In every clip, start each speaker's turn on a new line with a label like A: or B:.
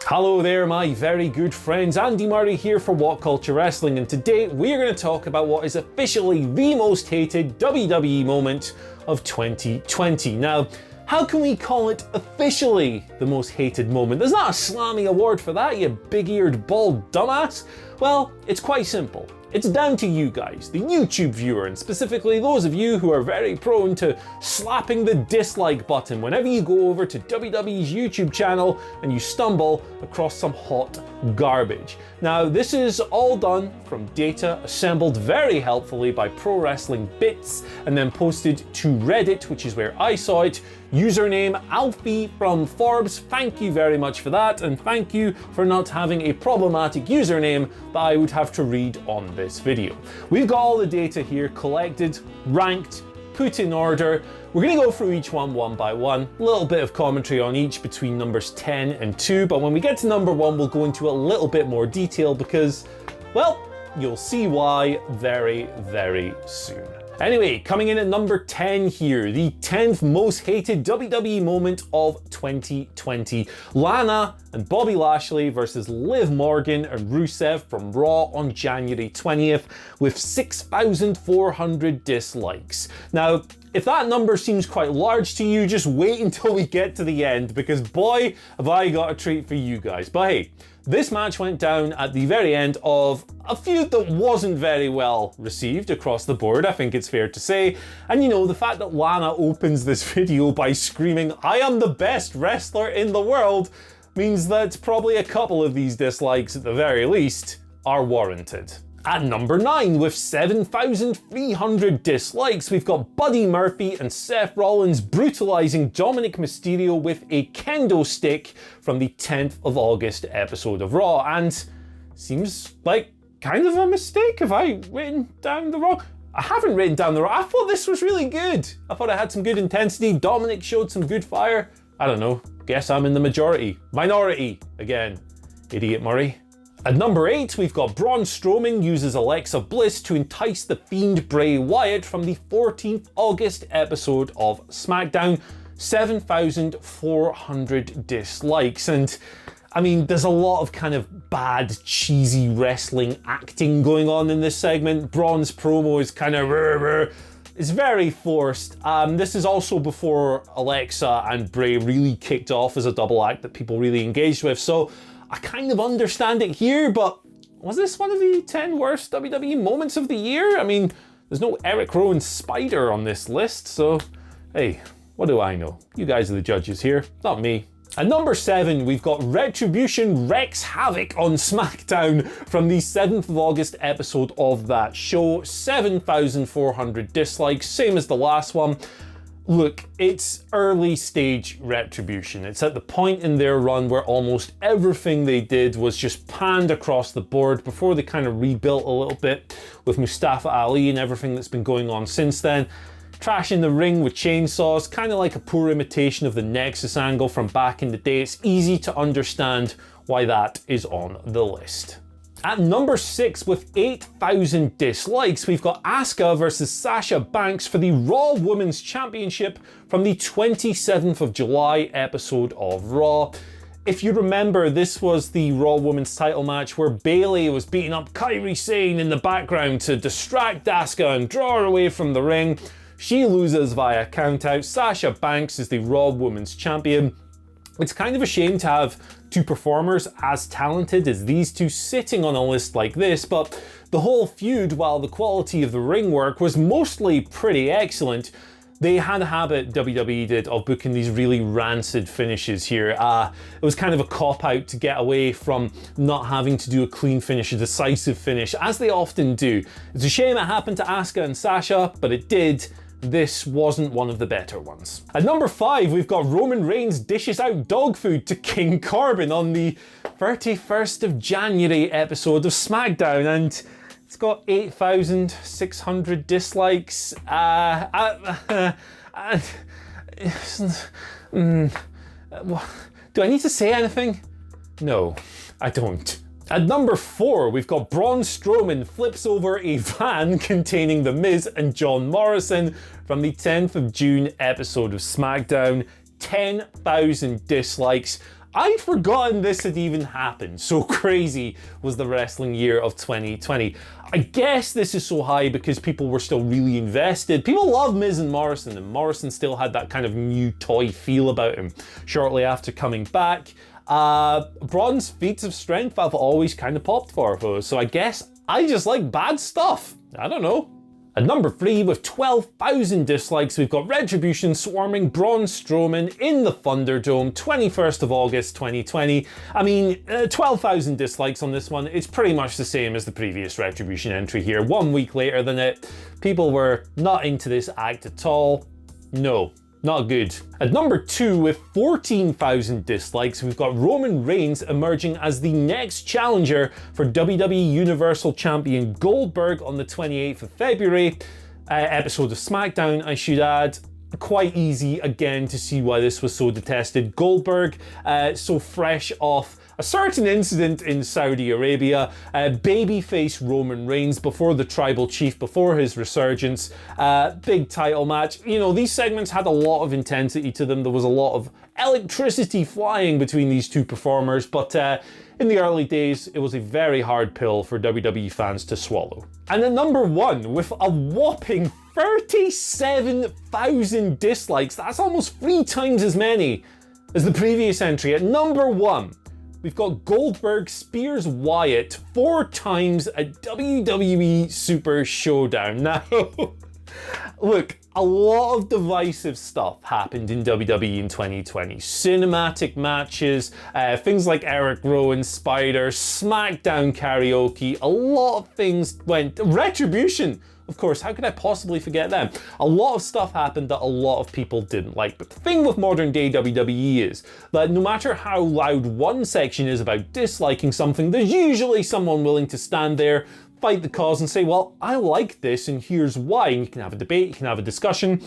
A: Hello there, my very good friends. Andy Murray here for What Culture Wrestling, and today we're going to talk about what is officially the most hated WWE moment of 2020. Now, how can we call it officially the most hated moment? There's not a slammy award for that, you big-eared bald dumbass. Well, it's quite simple. It's down to you guys, the YouTube viewer, and specifically those of you who are very prone to slapping the dislike button whenever you go over to WWE's YouTube channel and you stumble across some hot garbage. Now, this is all done from data assembled very helpfully by Pro Wrestling Bits and then posted to Reddit, which is where I saw it. Username Alfie from Forbes, thank you very much for that, and thank you for not having a problematic username that I would have to read on this video. We've got all the data here collected, ranked, put in order. We're going to go through each one by one, a little bit of commentary on each between numbers 10 and 2, but when we get to number 1 we'll go into a little bit more detail because, well, you'll see why very, very soon. Anyway, coming in at number 10 here, the 10th most hated WWE moment of 2020. Lana and Bobby Lashley versus Liv Morgan and Rusev from Raw on January 20th with 6,400 dislikes. Now, if that number seems quite large to you, just wait until we get to the end because boy, have I got a treat for you guys. But hey, this match went down at the very end of a feud that wasn't very well received across the board, I think it's fair to say. And you know, the fact that Lana opens this video by screaming, "I am the best wrestler in the world," means that probably a couple of these dislikes at the very least are warranted. At number 9, with 7,300 dislikes, we've got Buddy Murphy and Seth Rollins brutalizing Dominic Mysterio with a kendo stick from the 10th of August episode of Raw, and seems like kind of a mistake. Have I written down the wrong? I haven't written down the wrong. I thought this was really good. I thought it had some good intensity. Dominic showed some good fire. I don't know. Guess I'm in the majority. Minority again. Idiot Murray. At number 8, we've got Braun Strowman uses Alexa Bliss to entice the Fiend Bray Wyatt from the 14th August episode of SmackDown. 7,400 dislikes, and I mean, there's a lot of kind of bad, cheesy wrestling acting going on in this segment. Braun's promo is kind of it's very forced. This is also before Alexa and Bray really kicked off as a double act that people really engaged with, so I kind of understand it here, but was this one of the 10 worst WWE moments of the year? I mean, there's no Eric Rowan's spider on this list, so hey, what do I know? You guys are the judges here, not me. At number 7, we've got Retribution wreaks havoc on SmackDown from the 7th of August episode of that show. 7,400 dislikes, same as the last one. Look, it's early stage Retribution. It's at the point in their run where almost everything they did was just panned across the board before they kind of rebuilt a little bit with Mustafa Ali and everything that's been going on since then. Trash in the ring with chainsaws, kind of like a poor imitation of the Nexus angle from back in the day. It's easy to understand why that is on the list. At number 6, with 8,000 dislikes, we've got Asuka versus Sasha Banks for the Raw Women's Championship from the 27th of July episode of Raw. If you remember, this was the Raw Women's title match where Bayley was beating up Kairi Sane in the background to distract Asuka and draw her away from the ring. She loses via countout. Sasha Banks is the Raw Women's Champion. It's kind of a shame to have two performers as talented as these two sitting on a list like this, but the whole feud, while the quality of the ring work was mostly pretty excellent, they had a habit, WWE did, of booking these really rancid finishes here. It was kind of a cop-out to get away from not having to do a clean finish, a decisive finish, as they often do. It's a shame it happened to Asuka and Sasha, but it did. This wasn't one of the better ones. At number 5, we've got Roman Reigns dishes out dog food to King Corbin on the 31st of January episode of SmackDown, and it's got 8,600 dislikes. Do I need to say anything? No, I don't. At number 4, we've got Braun Strowman flips over a van containing The Miz and John Morrison from the 10th of June episode of SmackDown. 10,000 dislikes. I'd forgotten this had even happened. So crazy was the wrestling year of 2020. I guess this is so high because people were still really invested. People love Miz and Morrison still had that kind of new toy feel about him shortly after coming back. Braun's feats of strength I've always kind of popped for, so I guess I just like bad stuff. I don't know. At number 3, with 12,000 dislikes, we've got Retribution swarming Braun Strowman in the Thunderdome, 21st of August 2020. I mean, 12,000 dislikes on this one. It's pretty much the same as the previous Retribution entry here. 1 week later than it. People were not into this act at all. No. Not good. At number 2, with 14,000 dislikes, we've got Roman Reigns emerging as the next challenger for WWE Universal Champion Goldberg on the 28th of February. Episode of SmackDown, I should add. Quite easy again to see why this was so detested. Goldberg, so fresh off a certain incident in Saudi Arabia, babyface Roman Reigns before the tribal chief, before his resurgence, big title match. You know, these segments had a lot of intensity to them. There was a lot of electricity flying between these two performers, but in the early days, it was a very hard pill for WWE fans to swallow. And at number 1, with a whopping 37,000 dislikes, that's almost 3 times as many as the previous entry. At number 1, we've got Goldberg spears Wyatt 4 times at WWE Super Showdown. Now, look, a lot of divisive stuff happened in WWE in 2020. Cinematic matches, things like Eric Rowan, Spider, SmackDown karaoke, a lot of things went. Retribution, of course, how could I possibly forget them? A lot of stuff happened that a lot of people didn't like. But the thing with modern day WWE is that no matter how loud one section is about disliking something, there's usually someone willing to stand there, fight the cause and say, well, I like this and here's why. And you can have a debate, you can have a discussion.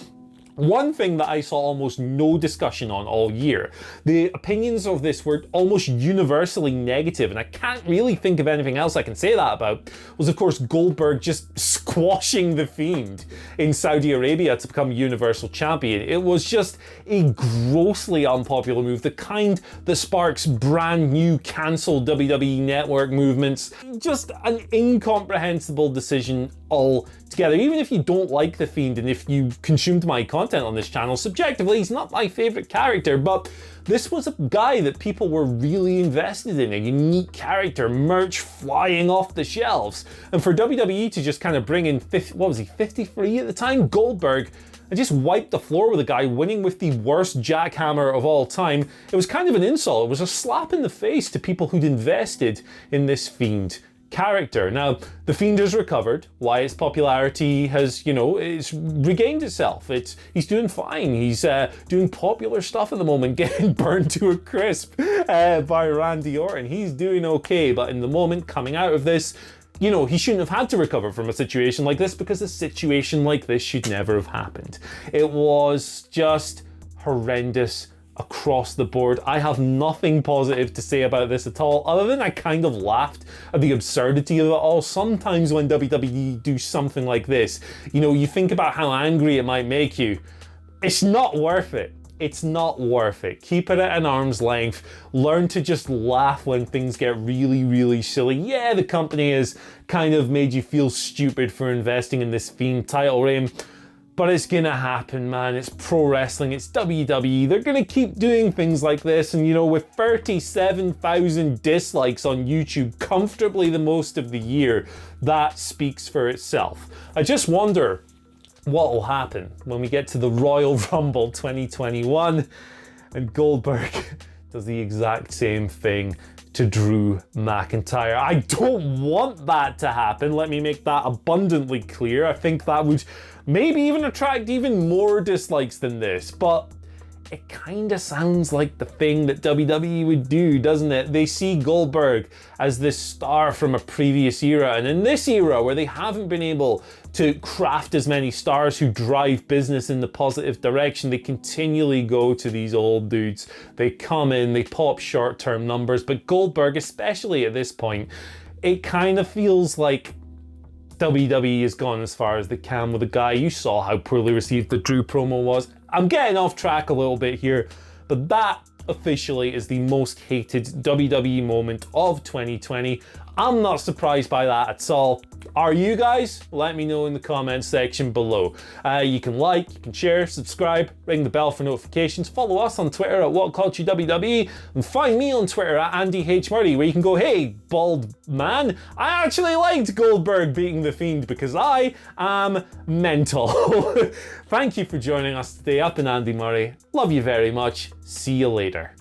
A: One thing that I saw almost no discussion on all year, the opinions of this were almost universally negative, and I can't really think of anything else I can say that about, was of course Goldberg just squashing the Fiend in Saudi Arabia to become Universal Champion. It was just a grossly unpopular move, the kind that sparks brand new cancelled WWE Network movements. Just an incomprehensible decision altogether. Even if you don't like the Fiend and if you consumed my content on this channel, subjectively he's not my favourite character, but this was a guy that people were really invested in, a unique character, merch flying off the shelves. And for WWE to just kind of bring in 53 at the time, Goldberg, and just wipe the floor with a guy winning with the worst jackhammer of all time, it was kind of an insult. It was a slap in the face to people who'd invested in this Fiend character. Now, the Fiend has recovered. Wyatt's popularity has, it's regained itself. He's doing fine. He's doing popular stuff at the moment, getting burned to a crisp by Randy Orton. He's doing okay, but in the moment coming out of this, he shouldn't have had to recover from a situation like this, because a situation like this should never have happened. It was just horrendous across the board. I have nothing positive to say about this at all, other than I kind of laughed at the absurdity of it all. Sometimes when WWE do something like this, you think about how angry it might make you. It's not worth it. It's not worth it. Keep it at an arm's length. Learn to just laugh when things get really, really silly. Yeah, the company has kind of made you feel stupid for investing in this Fiend title reign, but it's gonna happen, man. It's pro wrestling, it's WWE. They're gonna keep doing things like this, and with 37,000 dislikes on YouTube, comfortably the most of the year, that speaks for itself. I just wonder what will happen when we get to the Royal Rumble 2021 and Goldberg does the exact same thing to Drew McIntyre. I don't want that to happen. Let me make that abundantly clear. I think that would maybe even attract even more dislikes than this, but it kind of sounds like the thing that WWE would do, doesn't it? They see Goldberg as this star from a previous era, and in this era where they haven't been able to craft as many stars who drive business in the positive direction, they continually go to these old dudes. They come in, they pop short-term numbers, but Goldberg, especially at this point, it kind of feels like WWE has gone as far as they can with the guy. You saw how poorly received the Drew promo was. I'm getting off track a little bit here, but that officially is the most hated WWE moment of 2020. I'm not surprised by that at all. Are you guys? Let me know in the comments section below. You can like, you can share, subscribe, ring the bell for notifications, follow us on Twitter at WhatCultureWWE, and find me on Twitter at Andy H. Murray, where you can go, hey, bald man, I actually liked Goldberg beating the Fiend because I am mental. Thank you for joining us today. I've been Andy Murray. Love you very much. See you later.